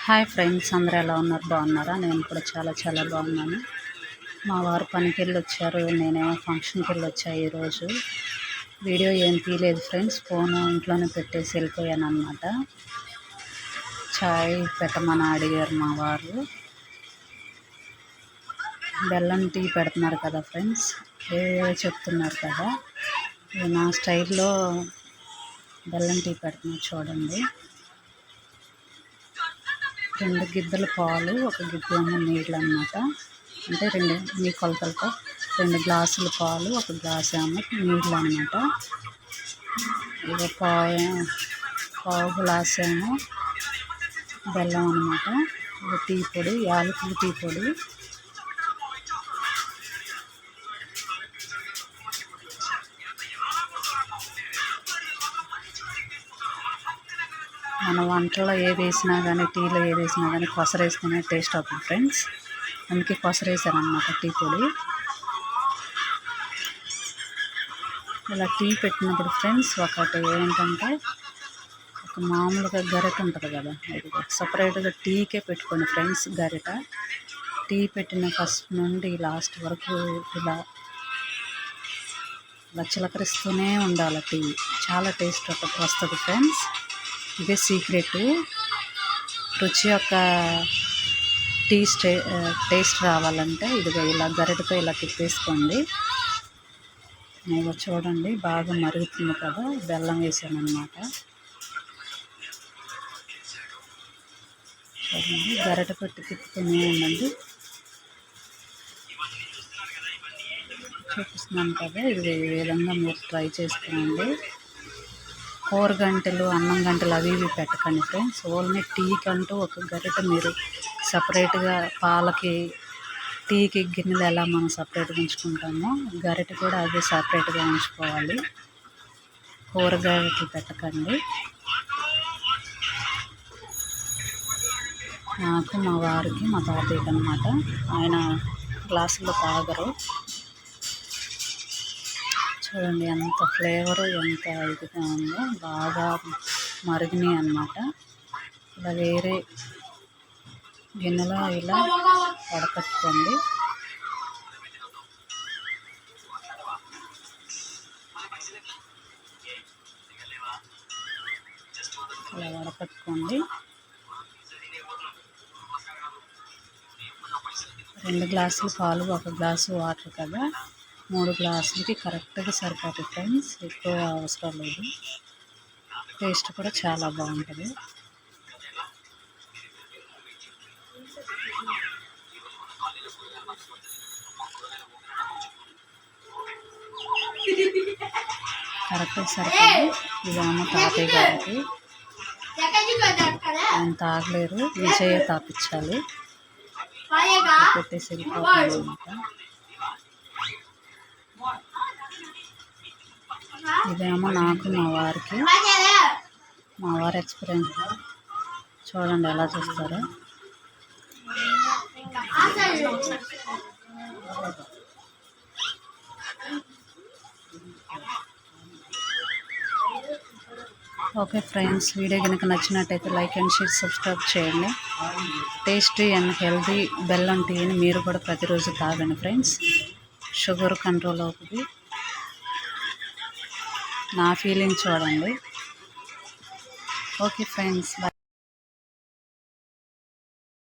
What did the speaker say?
Hi friends, అందరూ ఎలా ఉన్నారు? బాగున్నారా? నేను కూడా చాలా బాగున్నాను. మా వారు పనికి వెళ్ళి వచ్చారు, నేనేమో ఫంక్షన్కి వెళ్ళి వచ్చా. ఈరోజు వీడియో ఏం తీయలేదు ఫ్రెండ్స్, ఫోను ఇంట్లోనే పెట్టేసి వెళ్ళిపోయాను అనమాట. చాయ్ పెట్టమని అడిగారు మా వారు. బెల్లం టీ పెడుతున్నారు కదా ఫ్రెండ్స్, చెప్తున్నారు కదా. నా స్టైల్లో బెల్లం టీ పెడుతున్నారు చూడండి. 2 గిద్దల పాలు, 1 గిద్దేమో నీళ్ళు అన్నమాట. అంటే 2 మీ కొలతలతో 2 గ్లాసుల పాలు, 1 గ్లాస్ ఏమో నీళ్ళు అన్నమాట. ఇక పావు గ్లాస్ ఏమో బెల్లం అన్నమాట. ఇక టీ పొడి, యాలకుల టీ పొడి, మన వంటలో ఏది వేసినా కానీ, టీలో ఏది వేసినా కానీ కొసరు వేస్తేనే టేస్ట్ అవుతుంది ఫ్రెండ్స్. అందుకే కొసరు వేసాను అన్నమాట టీ పొడి. ఇలా టీ పెట్టినప్పుడు ఫ్రెండ్స్ ఒకటి ఏంటంటే, ఒక మామూలుగా గరిట ఉంటుంది కదా, ఇది సపరేట్గా టీకే పెట్టుకోండి ఫ్రెండ్స్. గరిట టీ పెట్టిన ఫస్ట్ నుండి లాస్ట్ వరకు ఇలా చిలకరిస్తూనే ఉండాలి. టీ చాలా టేస్ట్ వస్తుంది ఫ్రెండ్స్. ఇదే సీక్రెట్. రుచి యొక్క టేస్ట్ రావాలంటే ఇదిగో ఇలా గరిటతో ఇలా తిప్పేసుకోండి. ఇదిగో చూడండి, బాగా మరుగుతుంది కదా, బెల్లం వేసాను అన్నమాట. చూడండి, గరిట పెట్టి తిప్పుతూనే ఉండండి. చూపిస్తున్నాను కదా, ఇది ఈ విధంగా మీరు ట్రై చేసుకోండి. కూర గంటలు, అన్నం గంటలు అవి ఇవి పెట్టకండి ఫ్రెండ్స్. ఓన్లీ టీకంటూ ఒక గరిట మీరు సపరేట్గా, పాలకి టీకి గిన్నెలు ఎలా మనం సపరేట్గా ఉంచుకుంటామో గరిట కూడా అదే సపరేట్గా ఉంచుకోవాలి. కూర గరిటలు పెట్టకండి. నాకు, మా వారికి, మా తాతయ్యకి అన్నమాట. ఆయన గ్లాసులో తాగరు. చూడండి ఎంత ఫ్లేవరు, ఎంత ఇదిగా ఉందో, బాగా మరిగినాయి అన్నమాట. ఇలా వేరే గిన్నెలో ఇలా వడకట్టుకోండి. ఇలా వడకట్టుకోండి. 2 గ్లాసులు పాలు, 1 గ్లాసు వాటర్ కదా, 3 గ్లాసులకి కరెక్ట్గా సరిపోతుంది ఫ్రెండ్స్. ఎక్కువ అవసరం లేదు. టేస్ట్ కూడా చాలా బాగుంటుంది. కరెక్ట్గా సరిపోతుంది. ఇదేమో తాతయ్య గారికి, ఆయన తాగలేరు, విజయ తాపించాలి. పెట్టేసి వెళ్ళిపోతుంది అనమాట. ఇదేమో నాకు, మా వారికి. మా వారి ఎక్స్పీరియన్స్ చూడండి ఎలా చేస్తారో. ఓకే ఫ్రెండ్స్, వీడియో కనుక నచ్చినట్టయితే లైక్ అండ్ షేర్, సబ్స్క్రైబ్ చేయండి. టేస్టీ అండ్ హెల్తీ బెల్లం టీని మీరు కూడా ప్రతిరోజు తాగండి ఫ్రెండ్స్. షుగర్ కంట్రోల్ అవుతుంది. నా ఫీలింగ్ చూడండి. Okay friends, bye.